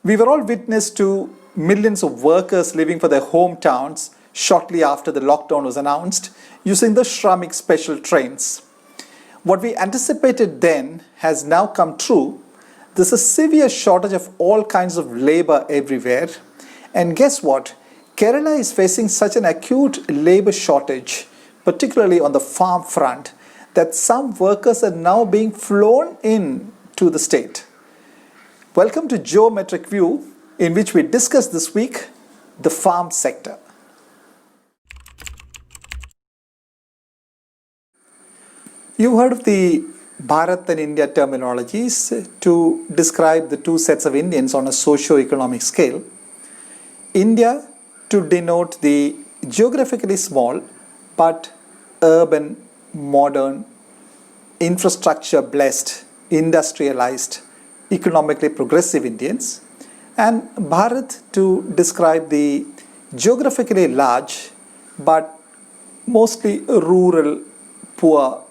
We were all witness to millions of workers leaving for their hometowns shortly after the lockdown was announced using the Shramik special trains. What we anticipated then has now come true. There's a severe shortage of all kinds of labor everywhere. And guess what? Kerala is facing such an acute labor shortage, particularly on the farm front, that some workers are now being flown in to the state. Welcome to Geometric View, in which we discuss this week the farm sector. You've heard of the Bharat and India terminologies to describe the two sets of Indians on a socio-economic scale. India to denote the geographically small but urban, modern, infrastructure blessed, industrialized, economically progressive Indians, and Bharat to describe the geographically large but mostly rural, poor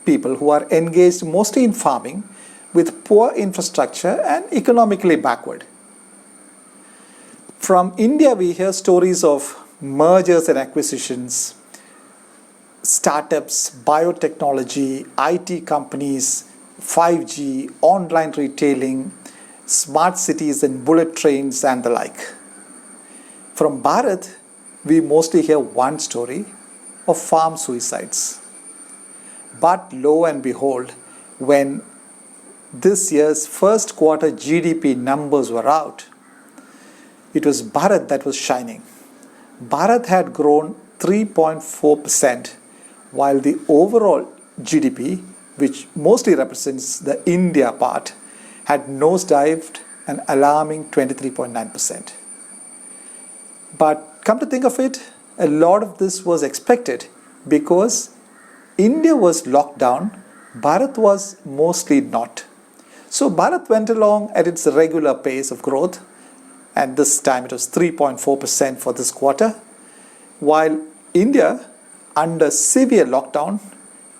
people who are engaged mostly in farming with poor infrastructure and economically backward. From India, we hear stories of mergers and acquisitions, startups, biotechnology, IT companies, 5G, online retailing, smart cities and bullet trains and the like. From Bharat, we mostly hear one story of farm suicides. But lo and behold, when this year's first quarter GDP numbers were out, it was Bharat that was shining. Bharat had grown 3.4%, while the overall GDP, which mostly represents the India part, had nosedived an alarming 23.9%. But come to think of it, a lot of this was expected because India was locked down, Bharat was mostly not. So Bharat went along at its regular pace of growth, and this time it was 3.4% for this quarter, while India, under severe lockdown,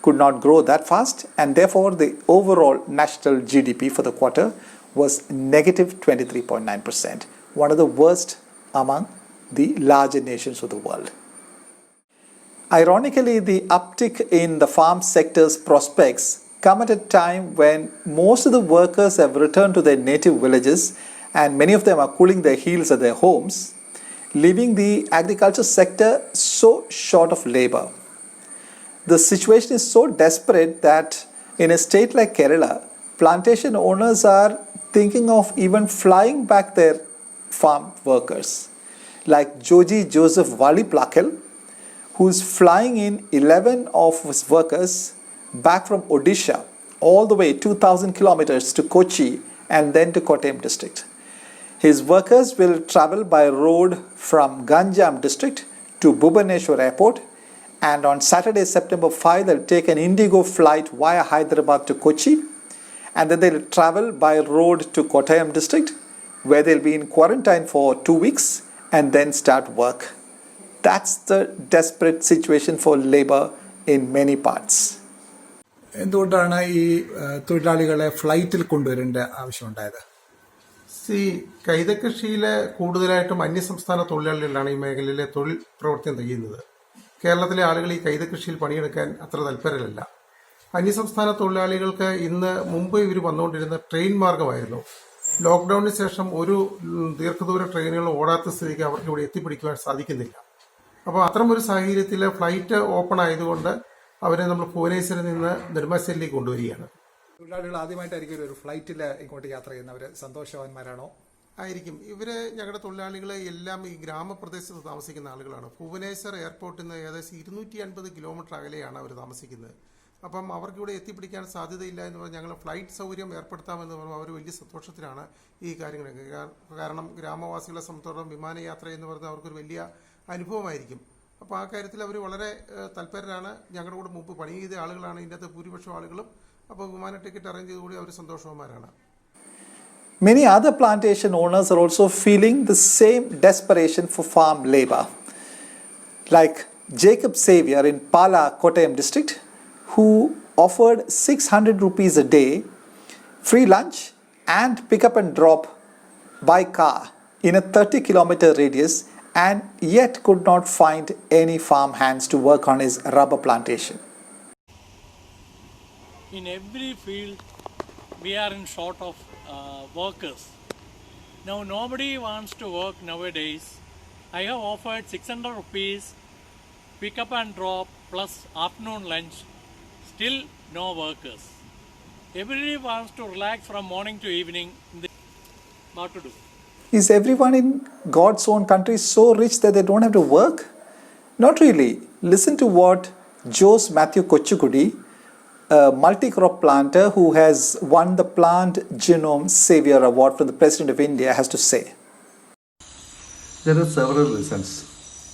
could not grow that fast, and therefore the overall national GDP for the quarter was negative 23.9%, one of the worst among the larger nations of the world. Ironically, the uptick in the farm sector's prospects come at a time when most of the workers have returned to their native villages and many of them are cooling their heels at their homes, leaving the agriculture sector so short of labor. The situation is so desperate that in a state like Kerala, plantation owners are thinking of even flying back their farm workers, like Joji Joseph Valiplakel, who's flying in 11 of his workers back from Odisha all the way 2,000 kilometers to Kochi and then to Kottayam district. His workers will travel by road from Ganjam district to Bhubaneswar airport, and on Saturday, September 5, they'll take an Indigo flight via Hyderabad to Kochi, and then they'll travel by road to Kottayam district, where they'll be in quarantine for 2 weeks and then start work. That's the desperate situation for labor in many parts. എന്തുകൊണ്ടാണ് ഈ തൊഴിലാളികളെ ഫ്ലൈറ്റിൽ കൊണ്ടുവരേണ്ട ആവശ്യമുണ്ടായത്? കൈതകൃഷിയിലെ കൂടുതലായിട്ടും അന്യസംസ്ഥാന തൊഴിലാളികളാണ് ഈ മേഖലയിലെ തൊഴിൽ പ്രവർത്തനം ചെയ്യുന്നത്. കേരളത്തിലെ ആളുകൾ ഈ കൈതകൃഷിയിൽ പണിയെടുക്കാൻ അത്ര തൽപരരല്ല. അന്യസംസ്ഥാന തൊഴിലാളികൾക്ക് മുമ്പ് ഇവർ വന്നുകൊണ്ടിരുന്ന ട്രെയിൻ മാർഗമായിരുന്നു. ലോക്ക്ഡൌണിന് ശേഷം ഒരു ദീർഘദൂര ട്രെയിനുകൾ ഓടാത്ത സ്ഥിതിക്ക് അവർക്ക് ഇവിടെ എത്തിപ്പിടിക്കുവാൻ സാധിക്കുന്നില്ല. അപ്പോൾ അത്തരമൊരു സാഹചര്യത്തിൽ ഫ്ലൈറ്റ് ഓപ്പൺ ആയതുകൊണ്ട് അവരെ നമ്മൾ ഭുവനേശ്വരിൽ നിന്ന് നെടുമ്പാശ്ശേരിയിലേക്ക് കൊണ്ടുവരികയാണ്. തൊഴിലാളികൾ ആദ്യമായിട്ടായിരിക്കും ഒരു ഫ്ലൈറ്റിൽ ഇങ്ങോട്ട് യാത്ര ചെയ്യുന്നവർ സന്തോഷവാന്മാരാണോ? ആയിരിക്കും. ഞങ്ങളുടെ തൊഴിലാളികൾ എല്ലാം ഈ ഗ്രാമപ്രദേശത്ത് താമസിക്കുന്ന ആളുകളാണ്. ഭുവനേശ്വർ എയർപോർട്ടിൽ നിന്ന് ഏകദേശം 250 കിലോമീറ്റർ അകലെയാണ് അവർ താമസിക്കുന്നത്. അപ്പം അവർക്ക് ഇവിടെ എത്തിപ്പിടിക്കാൻ സാധ്യതയില്ല എന്ന് പറഞ്ഞാൽ ഞങ്ങൾ ഫ്ലൈറ്റ് സൗകര്യം ഏർപ്പെടുത്താമെന്ന് പറയുമ്പോൾ അവർ വലിയ സന്തോഷത്തിലാണ് ഈ കാര്യങ്ങളൊക്കെ. കാരണം ഗ്രാമവാസികളെ സംബന്ധിച്ചിടത്തോളം വിമാനയാത്ര എന്ന് പറയുന്നത് അവർക്കൊരു വലിയ അനുഭവമായിരിക്കും. അപ്പോൾ ആ കാര്യത്തിൽ അവർ വളരെ തൽപരരാണ്. ഞങ്ങളുടെ കൂടെ മുമ്പ് പണി ചെയ്ത ആളുകളാണ് ഇതിൻ്റെ അകത്ത് ഭൂരിപക്ഷം ആളുകളും. അപ്പോൾ വിമാന ticket arrange ചെയ്തുകൂടി our സന്തോഷവാന്മാരാണ്. Many other plantation owners are also feeling the same desperation for farm labor, like Jacob Xavier in Pala, Kottayam district, who offered 600 rupees a day, free lunch and pick up and drop by car in a 30-kilometer radius and yet could not find any farm hands to work on his rubber plantation. In every field, we are in short of workers. Now, nobody wants to work nowadays. I have offered 600 rupees, pick up and drop plus afternoon lunch. Still no workers. Everybody wants to relax from morning to evening. What to do? Is everyone in God's own country so rich that they don't have to work? Not really. Listen to what Jose Matthew Kochukudi, a multi-crop planter who has won the Plant Genome Savior Award from the President of India, has to say. There are several reasons.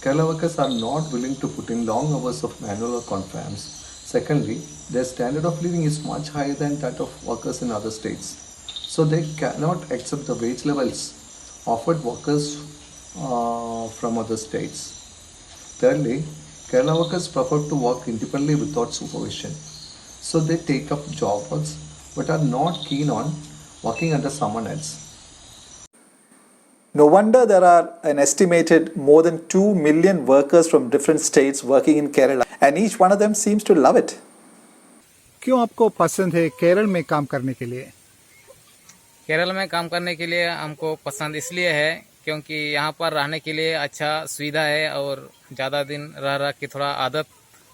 Kerala workers are not willing to put in long hours of manual work on farms. Secondly, their standard of living is much higher than that of workers in other states. So they cannot accept the wage levels offered workers from other states. Thirdly, Kerala workers prefer to work independently without supervision. So they take up job works but are not keen on working under someone else. No wonder there are an estimated more than 2 million workers from different states working in Kerala, and each one of them seems to love it. क्यों आपको पसंद है केरल में काम करने के लिए? केरल में काम करने के लिए हमको पसंद इसलिए है क्योंकि यहाँ पर रहने के लिए अच्छा सुविधा है और ज़्यादा दिन रह रह के थोड़ा आदत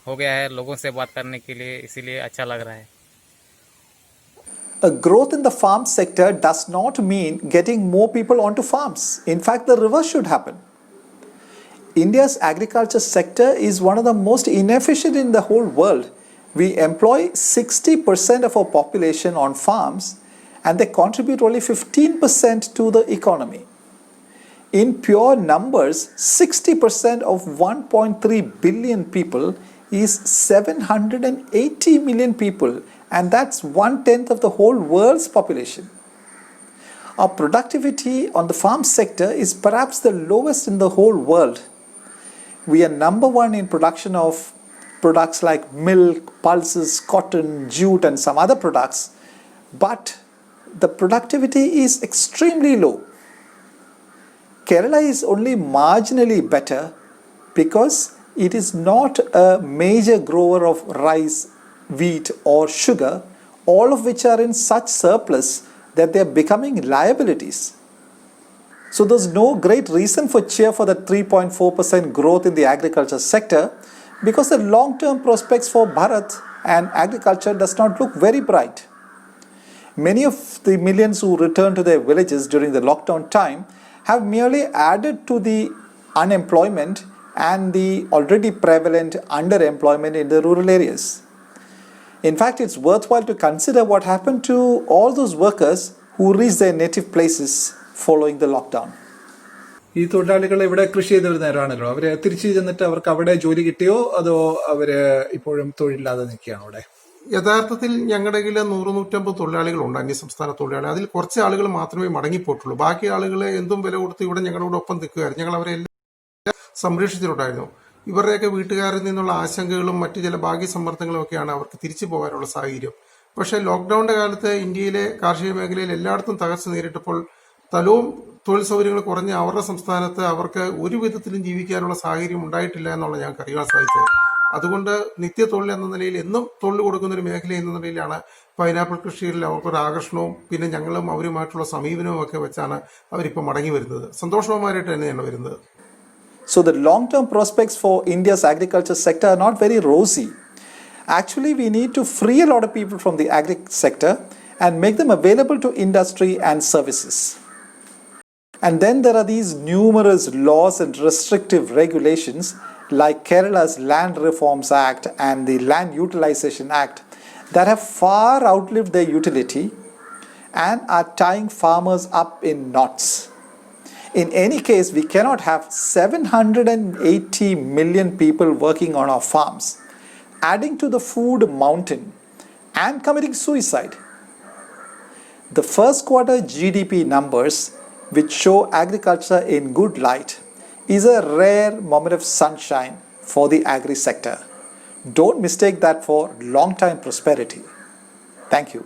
हो गया है लोगों से बात करने के लिए, इसीलिए अच्छा लग रहा है. A growth in the farm sector does not mean getting more people onto farms. In fact, the reverse should happen. India's agriculture sector is one of the most inefficient in the whole world. We employ 60% of our population on farms and they contribute only 15% to the economy. In pure numbers, 60% of 1.3 billion people is 780 million people, and that's 1/10 of the whole world's population. Our productivity on the farm sector is perhaps the lowest in the whole world. We are number one in production of products like milk, pulses, cotton, jute, and some other products, but the productivity is extremely low. Kerala is only marginally better because it is not a major grower of rice, wheat or sugar, all of which are in such surplus that they are becoming liabilities. So there's no great reason for cheer for the 3.4% growth in the agriculture sector because the long-term prospects for Bharat and agriculture does not look very bright. Many of the millions who returned to their villages during the lockdown time have merely added to the unemployment and the already prevalent underemployment in the rural areas. In fact, it's worthwhile to consider what happened to all those workers who reached their native places following the lockdown. ഈ തൊഴിലാളികൾ ഇവിടെ കൃഷി ചെയ്ത് വരുന്നവരാണല്ലോ, അവര് തിരിച്ചു ചെന്നിട്ട് അവർക്ക് അവിടെ ജോലി കിട്ടിയോ അതോ അവര് ഇപ്പോഴും തൊഴിലില്ലാതെ നിൽക്കുകയാണോ അവിടെ? യഥാർത്ഥത്തിൽ ഞങ്ങളുടെ കയ്യിൽ 100-150 തൊഴിലാളികളുണ്ട്, അന്യസംസ്ഥാന തൊഴിലാളികൾ. അതിൽ കുറച്ച് ആളുകൾ മാത്രമേ മടങ്ങിപ്പോയിട്ടുള്ളൂ. ബാക്കി ആളുകൾ എന്തും വില കൊടുത്ത് ഇവിടെ ഞങ്ങളുടെ ഒപ്പം നിൽക്കുകയായിരുന്നു. ഞങ്ങൾ അവരെ എല്ലാം സംരക്ഷിച്ചിട്ടുണ്ടായിരുന്നു. ഇവരുടെയൊക്കെ വീട്ടുകാരിൽ നിന്നുള്ള ആശങ്കകളും മറ്റു ചില ഭാഗ്യസമ്മർദ്ദങ്ങളും ഒക്കെയാണ് അവർക്ക് തിരിച്ചു പോകാനുള്ള സാഹചര്യം. പക്ഷേ ലോക്ക്ഡൌണിന്റെ കാലത്ത് ഇന്ത്യയിലെ കാർഷിക മേഖലയിൽ എല്ലായിടത്തും തകർച്ച നേരിട്ടപ്പോൾ സ്ഥലവും തൊഴിൽ സൗകര്യങ്ങൾ കുറഞ്ഞ അവരുടെ സംസ്ഥാനത്ത് അവർക്ക് ഒരു വിധത്തിലും ജീവിക്കാനുള്ള സാഹചര്യം ഉണ്ടായിട്ടില്ല എന്നുള്ള ഞങ്ങൾക്ക് അറിയാൻ സാധിച്ചത്. അതുകൊണ്ട് നിത്യ തൊഴിൽ എന്ന നിലയിൽ എന്നും തൊഴിൽ കൊടുക്കുന്ന ഒരു മേഖല എന്ന നിലയിലാണ് പൈനാപ്പിൾ കൃഷിയിൽ അവർക്കൊരു ആകർഷണവും പിന്നെ ഞങ്ങളും അവരുമായിട്ടുള്ള സമീപനവും ഒക്കെ വെച്ചാണ് അവരിപ്പോൾ മടങ്ങി വരുന്നത്. സന്തോഷമായിട്ട് തന്നെയാണ് വരുന്നത്. So the long-term prospects for India's agriculture sector are not very rosy. Actually, we need to free a lot of people from the agri sector and make them available to industry and services. And then there are these numerous laws and restrictive regulations like Kerala's Land Reforms Act and the Land Utilization Act that have far outlived their utility and are tying farmers up in knots. In any case, we cannot have 780 million people working on our farms, adding to the food mountain and committing suicide. The first quarter GDP numbers, which show agriculture in good light, is a rare moment of sunshine for the agri sector. Don't mistake that for long-time prosperity. Thank you.